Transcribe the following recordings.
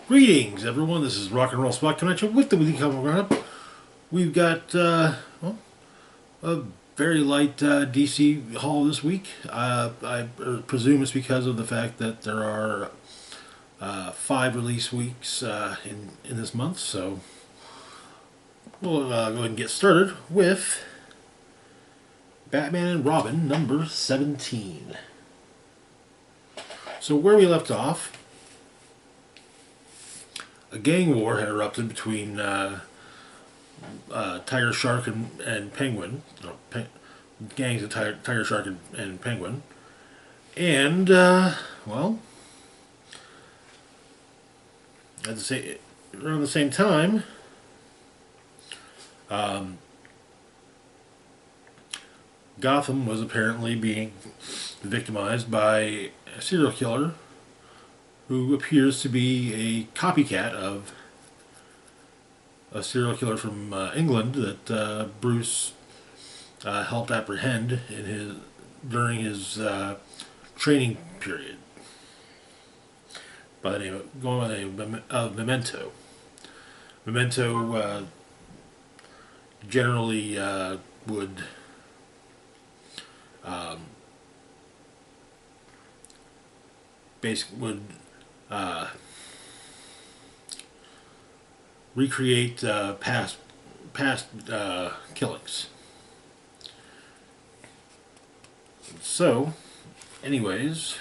Greetings, everyone. This is Rock and Roll Spot Connection with the Weekly Comic Roundup. We've got a very light DC haul this week. I presume it's because of the fact that there are 5 release weeks in this month. So we'll go ahead and get started with Batman and Robin number 17. So where we left off, a gang war had erupted between Tiger Shark and Penguin. No, gangs of Tiger Shark and Penguin. And, well, around the same time, Gotham was apparently being victimized by a serial killer who appears to be a copycat of a serial killer from England that Bruce helped apprehend during his training period, going by the name of Memento. Memento generally would basically would recreate past killings. So, anyways,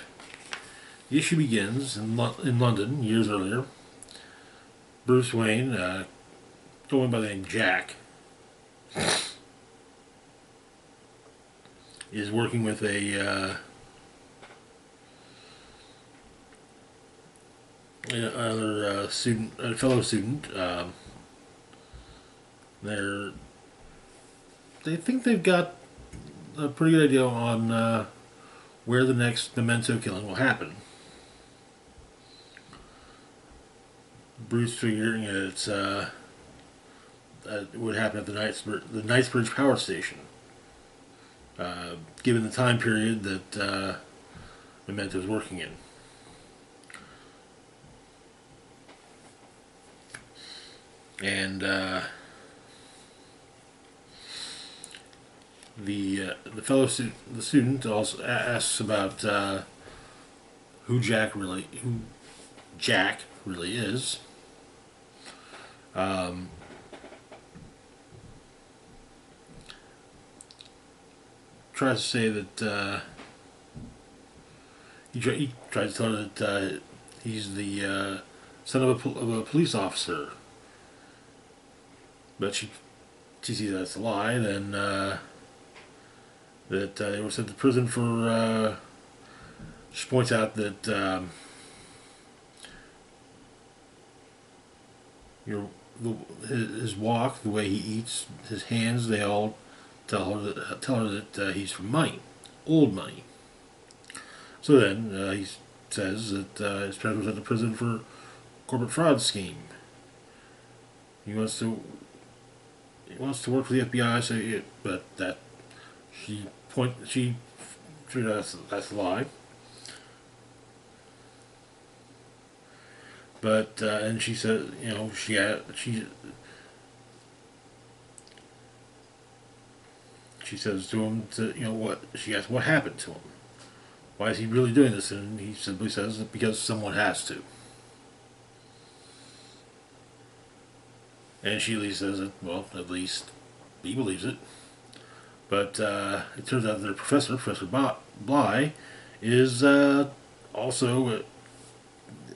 the issue begins in London years earlier. Bruce Wayne, going by the name Jack, is working with another a fellow student. They think they've got a pretty good idea on where the next Memento killing will happen. Bruce figuring it would happen at the Knightsbridge Power Station, given the time period that Memento is working in. And the student also asks about who Jack really is. Tries to say that he tries to tell her that he's the son of a police officer. But she sees that's a lie. Then that they were sent to prison for. She points out that his walk, the way he eats, his hands, they all tell her that he's from money, old money. So then he says that his parents were sent to prison for corporate fraud scheme. He wants to work for the FBI, but that she that's a lie. But and she said, she says to him she asks what happened to him. Why is he really doing this? And he simply says that because someone has to. And she at least says that, well, at least he believes it. But it turns out that Professor Bly, is also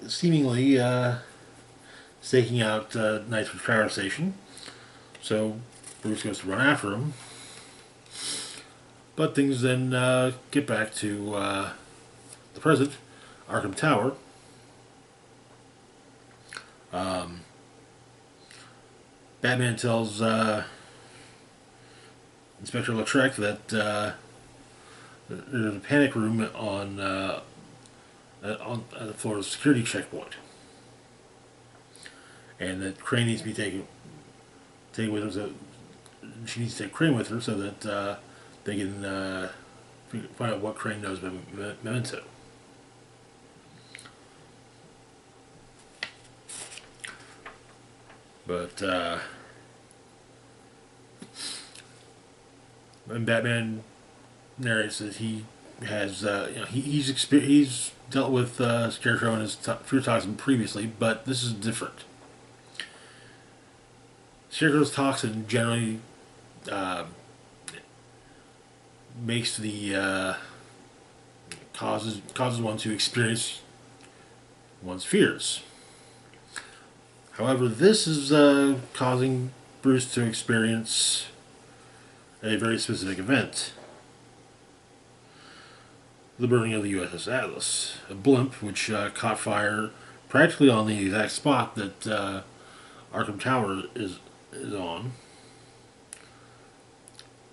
seemingly staking out Knightsbridge Power Station. So Bruce goes to run after him. But things then get back to the present, Arkham Tower. Batman tells Inspector Lautrec that there's a panic room on the Florida security checkpoint, and that Crane needs to be taken with her. So she needs to take Crane with her so that they can find out what Crane knows about Memento. But and Batman narrates that he has he's dealt with Scarecrow and his fear toxin previously, but this is different. Scarecrow's toxin generally uh, makes the causes one to experience one's fears. However, this is causing Bruce to experience a very specific event. The burning of the USS Atlas, a blimp which caught fire practically on the exact spot that Arkham Tower is on,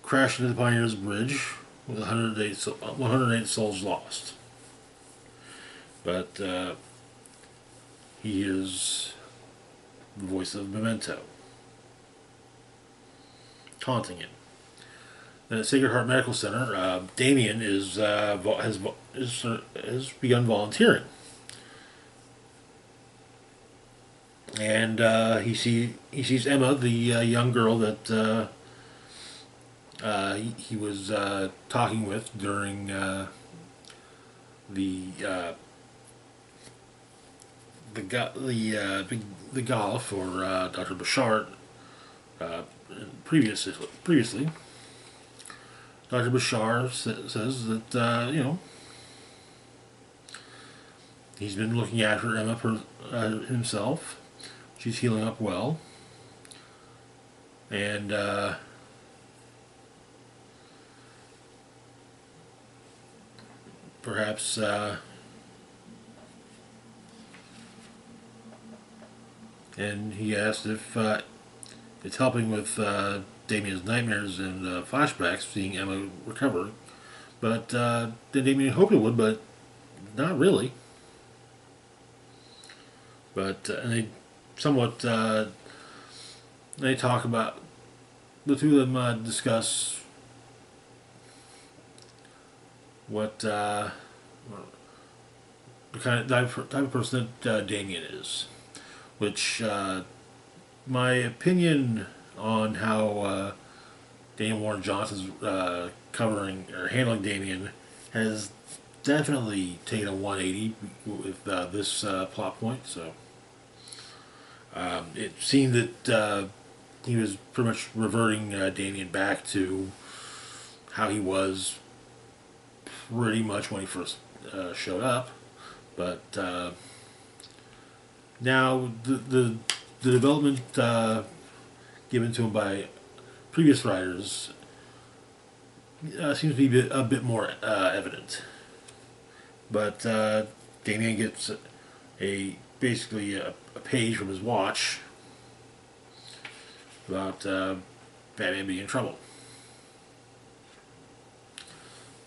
crashed into the Pioneers Bridge with 108 souls lost. But he is the voice of Memento, taunting him. Then at Sacred Heart Medical Center, Damien has begun volunteering, and he sees Emma, the young girl that he was talking with during the gala for Dr. Bashar previously. Dr. Bashar says that, he's been looking after Emma himself. She's healing up well. And perhaps and he asked if it's helping with Damien's nightmares and flashbacks, seeing Emma recover. But then Damien hoped it would, but not really. But and they somewhat they talk about, the two of them discuss what the kind of type of person that Damien is, which my opinion on how Daniel Warren Johnson's covering or handling Damien has definitely taken a 180 with this plot point. So it seemed that he was pretty much reverting Damien back to how he was pretty much when he first showed up, but now the development given to him by previous writers seems to be a bit more evident. But Damien gets basically a page from his watch about Batman being in trouble.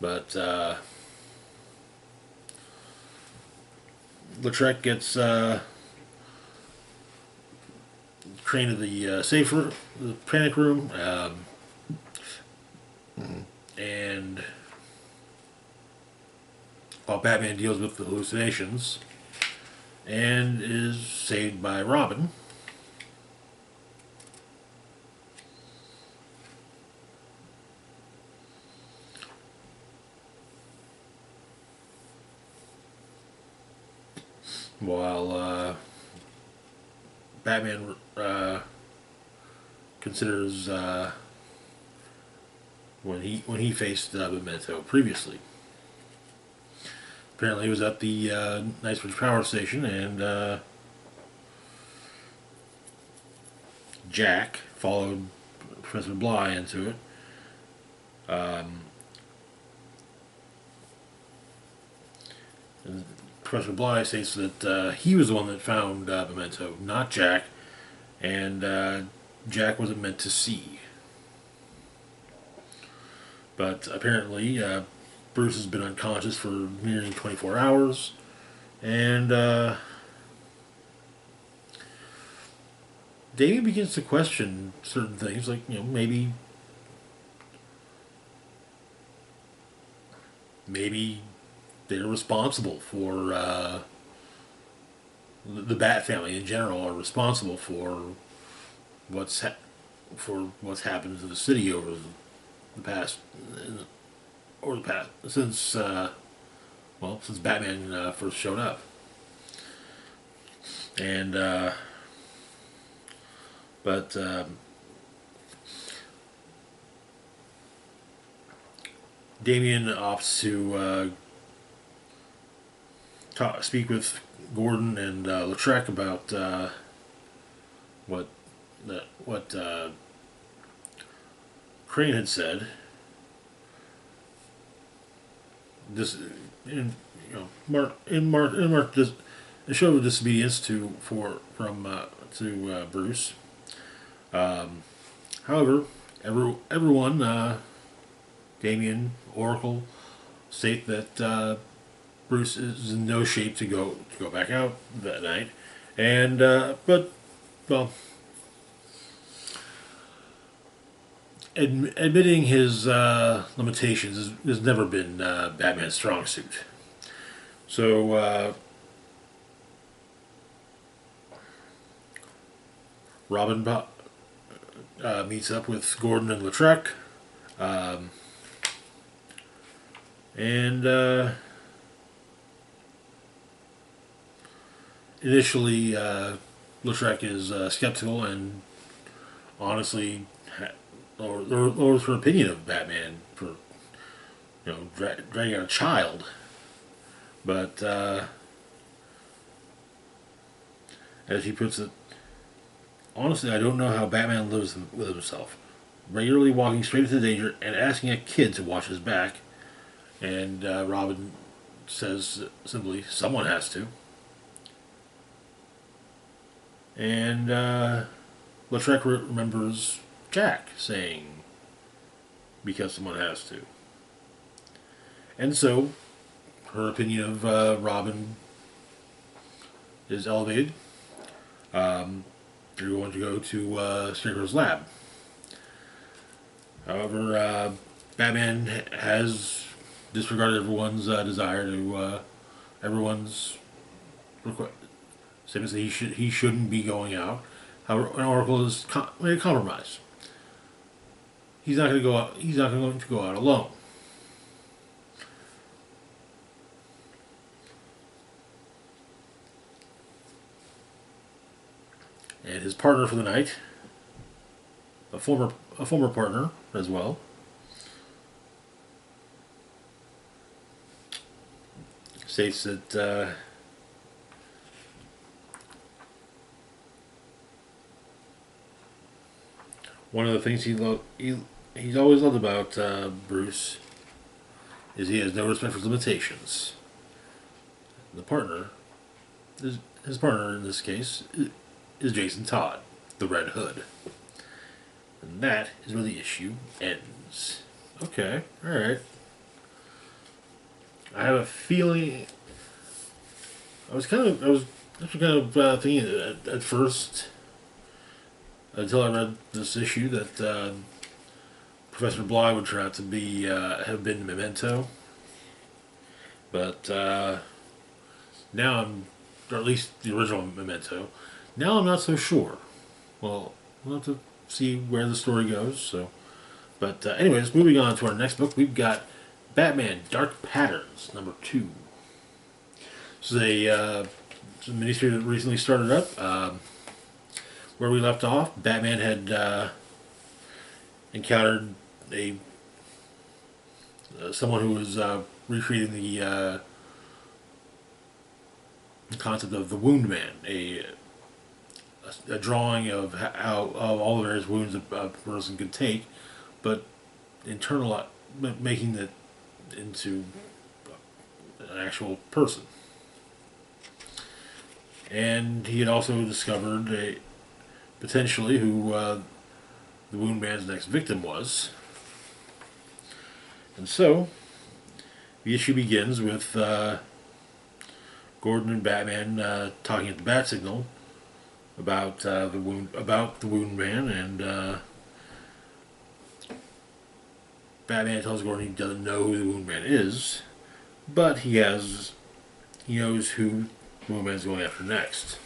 But Lautrec gets trained to the safer, the panic room, and while Batman deals with the hallucinations, and is saved by Robin. While Batman considers when he faced Memento previously. Apparently, he was at the Knightsbridge Power Station, and Jack followed Professor Bly into it. And Professor Bly states that he was the one that found Memento, not Jack, and Jack wasn't meant to see. But apparently, Bruce has been unconscious for nearly 24 hours, and Damien begins to question certain things, like, maybe they're responsible for the Bat family in general are responsible for what's happened to the city over the past since since Batman first showed up, and but Damian opts to speak with Gordon and Lautrec about what what Crane had said. This in this a show of disobedience to Bruce. However, everyone, Damian, Oracle, state that Bruce is in no shape to go back out that night, and but well, admitting his limitations has never been Batman's strong suit. So Robin meets up with Gordon and Lautrec, and initially Lautrec is skeptical and honestly lowers her opinion of Batman for dragging out a child, but as he puts it, honestly, I don't know how Batman lives with himself, regularly walking straight into danger and asking a kid to watch his back. And Robin says simply, "Someone has to." And Lautrec remembers Jack saying, "Because someone has to." And so, her opinion of Robin is elevated. They're going to go to Scarecrow's lab. However, Batman has disregarded everyone's desire to everyone's request. Saying that he shouldn't be going out. However, Oracle has made a compromise. He's not going to go out. He's not going to go out alone. And his partner for the night, a former partner as well, states that one of the things he's always loved about Bruce is he has no respect for limitations. The partner, his partner in this case, is Jason Todd, the Red Hood. And that is where the issue ends. Okay, alright. I have a feeling. I was actually kind of thinking at first, until I read this issue, that Professor Bly would turn out to be have been Memento. But now or at least the original Memento. Now I'm not so sure. Well, we'll have to see where the story goes. So, but anyways, moving on to our next book, we've got Batman: Dark Patterns, #2. This is a miniseries that recently started up. Where we left off, Batman had encountered someone who was recreating the concept of the Wound Man, a drawing of how of all the various wounds a person can take, but making it into an actual person. And he had also discovered potentially who the Wound Man's next victim was. And so, the issue begins with Gordon and Batman talking at the Bat Signal about the Wound Man, and Batman tells Gordon he doesn't know who the Wound Man is, but he knows who the Wound Man's going after next.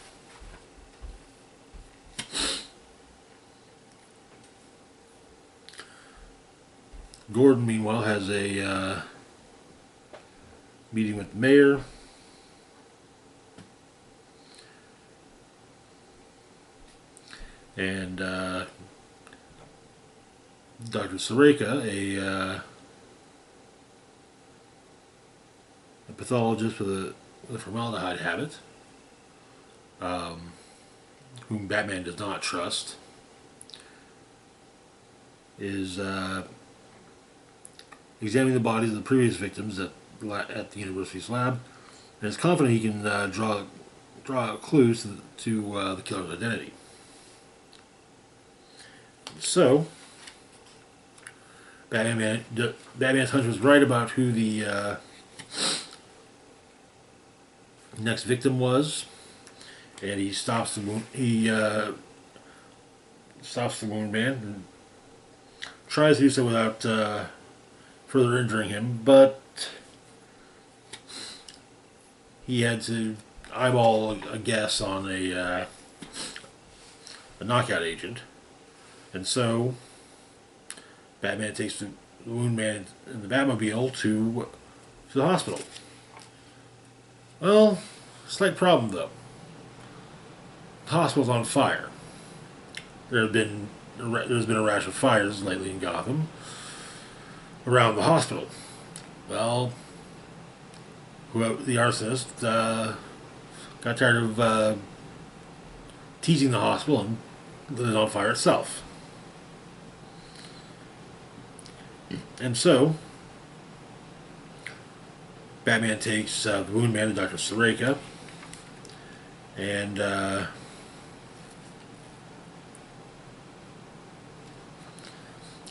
Gordon, meanwhile, has a meeting with the mayor. And Dr. Sareka, a pathologist with a formaldehyde habit, whom Batman does not trust, is examining the bodies of the previous victims at the university's lab, and is confident he can draw clues to the killer's identity. So, Batman's hunch was right about who the next victim was, and he stops the wound man and tries to do so without further injuring him, but he had to eyeball a guess on a knockout agent, and so Batman takes the wound man in the Batmobile to the hospital. Well, slight problem though. The hospital's on fire. There's been a rash of fires lately in Gotham around the hospital. Well, the arsonist got tired of teasing the hospital and lit it on fire itself. And so, Batman takes the wound man to Dr. Sareka and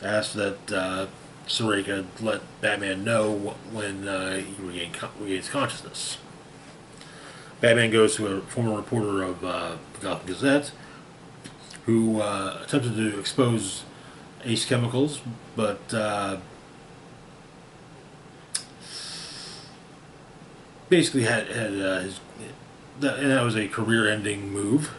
asks that Sareka let Batman know when he regains consciousness. Batman goes to a former reporter of the Gotham Gazette who attempted to expose Ace Chemicals, but basically had his, and that was a career-ending move.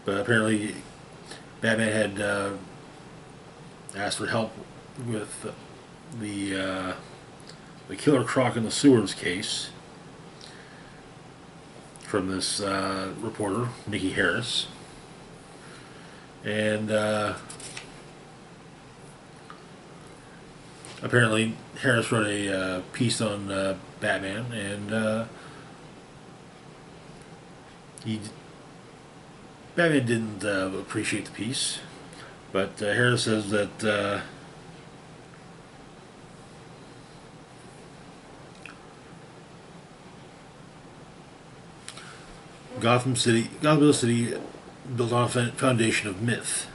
But apparently, Batman had asked for help with the Killer Croc in the Sewers case from this reporter, Nikki Harris. And apparently Harris wrote a piece on Batman, and Batman didn't appreciate the piece, but Harris says that Gotham City built on a foundation of myth.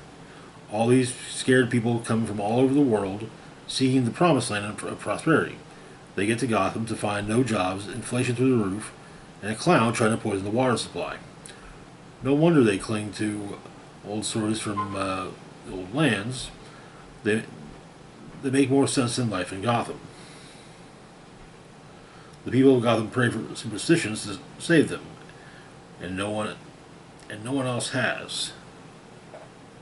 All these scared people come from all over the world seeking the promised land of prosperity. They get to Gotham to find no jobs, inflation through the roof, and a clown trying to poison the water supply. No wonder they cling to old stories from the old lands. They make more sense than life in Gotham. The people of Gotham pray for superstitions to save them, and no one else has,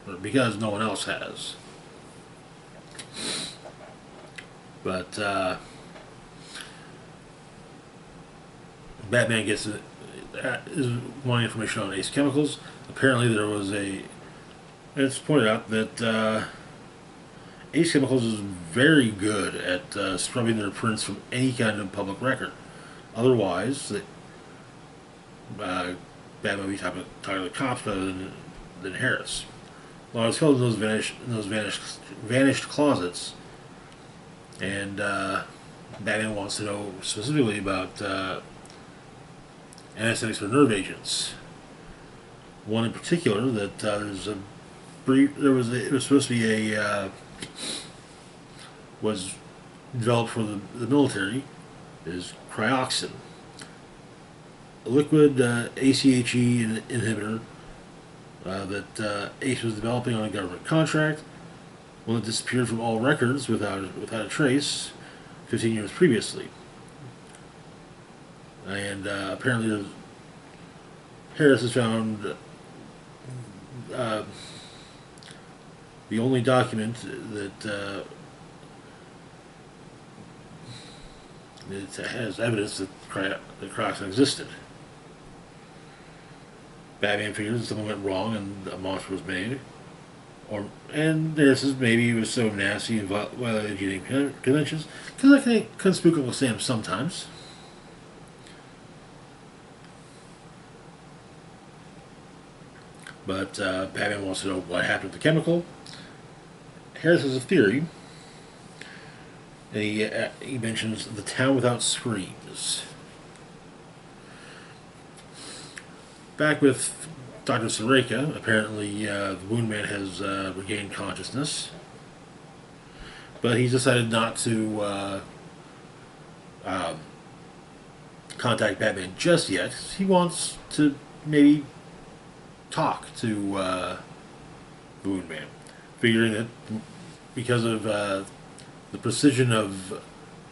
or because no one else has. But Batman is wanting information on Ace Chemicals. Apparently, there was it's pointed out that Ace Chemicals is very good at scrubbing their prints from any kind of public record. Otherwise, Batman would be talking to the cops rather than Harris. Well, I was held in those vanished closets, and Batman wants to know specifically about anesthetics or nerve agents. One in particular that it was supposed to be was developed for the military, is cryoxin, a liquid ACHE inhibitor that Ace was developing on a government contract. One that disappeared from all records without a trace 15 years previously. And apparently Harris has found the only document that it has evidence that Croxton existed. Batman figures something went wrong and a monster was made. And this is maybe it was so nasty and violated GD conventions, because I can spook Uncle Sam sometimes. But Batman wants to know what happened to the chemical. Harris has a theory. And he mentions the town without screams. Back with Dr. Sareka, apparently the Wound Man has regained consciousness. But he's decided not to contact Batman just yet. He wants to maybe talk to the Wound Man, figuring that because of the precision of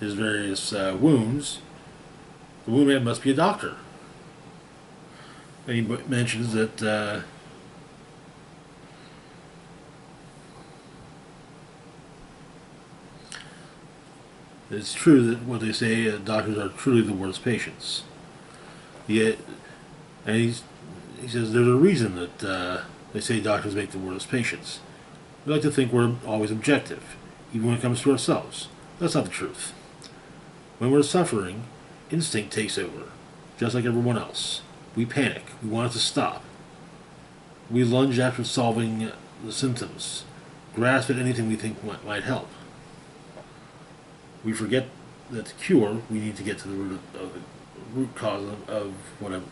his various wounds, the Wound Man must be a doctor. And he mentions that it's true that what they say, doctors are truly the worst patients. Yet, and he says there's a reason that they say doctors make the worst patients. We like to think we're always objective, even when it comes to ourselves. That's not the truth. When we're suffering, instinct takes over, just like everyone else. We panic. We want it to stop. We lunge after solving the symptoms, grasp at anything we think might help. We forget that to cure, we need to get to the root cause of the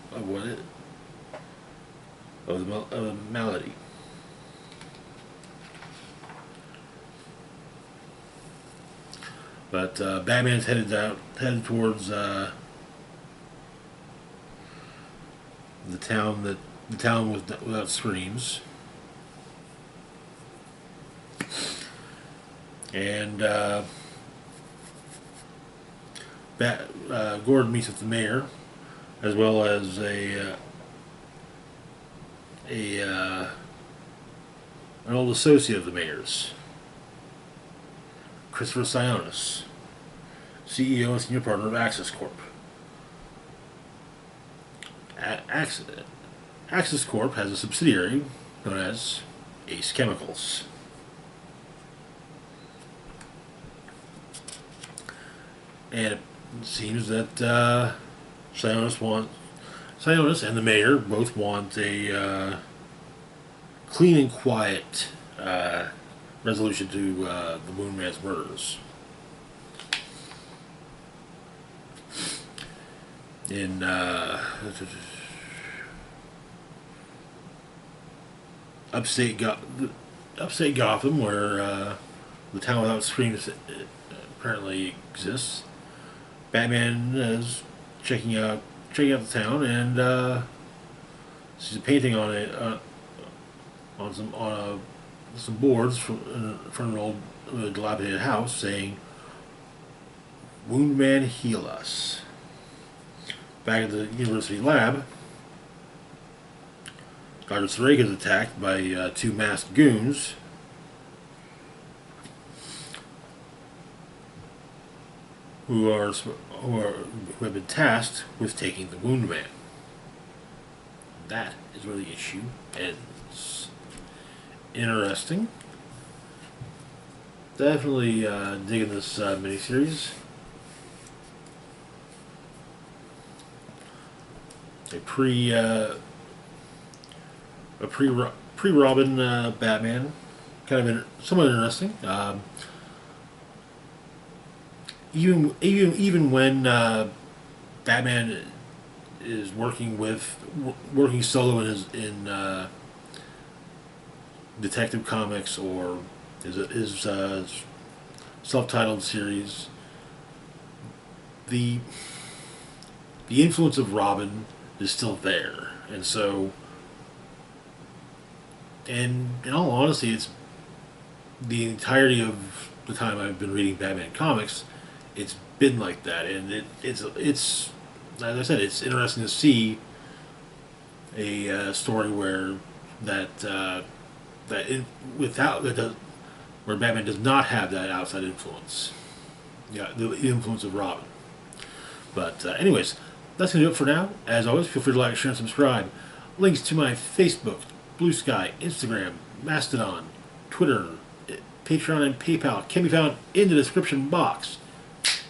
malady. But Batman's headed towards the town without screams, and Gordon meets with the mayor, as well as an old associate of the mayor's, Christopher Sionis, CEO and senior partner of Axis Corp. Axis Corp has a subsidiary known as Ace Chemicals. And it seems that Sionis and the mayor both want a clean and quiet resolution to the Moon Man's murders. In upstate Gotham, where the town without screams apparently exists, Batman is checking out the town and sees a painting on some boards in front of an old dilapidated house saying, "Wound Man, heal us." Back at the university lab, Dr. Sareka is attacked by two masked goons who have been tasked with taking the Wound Man. That is where the issue ends. Interesting. Definitely digging this miniseries. A pre-Robin Batman, kind of somewhat interesting. Even when Batman is working solo in Detective Comics or his self-titled series, the influence of Robin is still there, and so, and in all honesty, it's the entirety of the time I've been reading Batman comics, it's been like that, and it's as I said, it's interesting to see a story where where Batman does not have that outside influence. Yeah, the influence of Robin. But anyways, that's going to do it for now. As always, feel free to like, share, and subscribe. Links to my Facebook, Blue Sky, Instagram, Mastodon, Twitter, Patreon, and PayPal can be found in the description box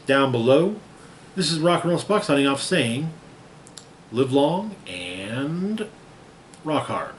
down below. This is Rock and Roll Spock signing off saying, live long and rock hard.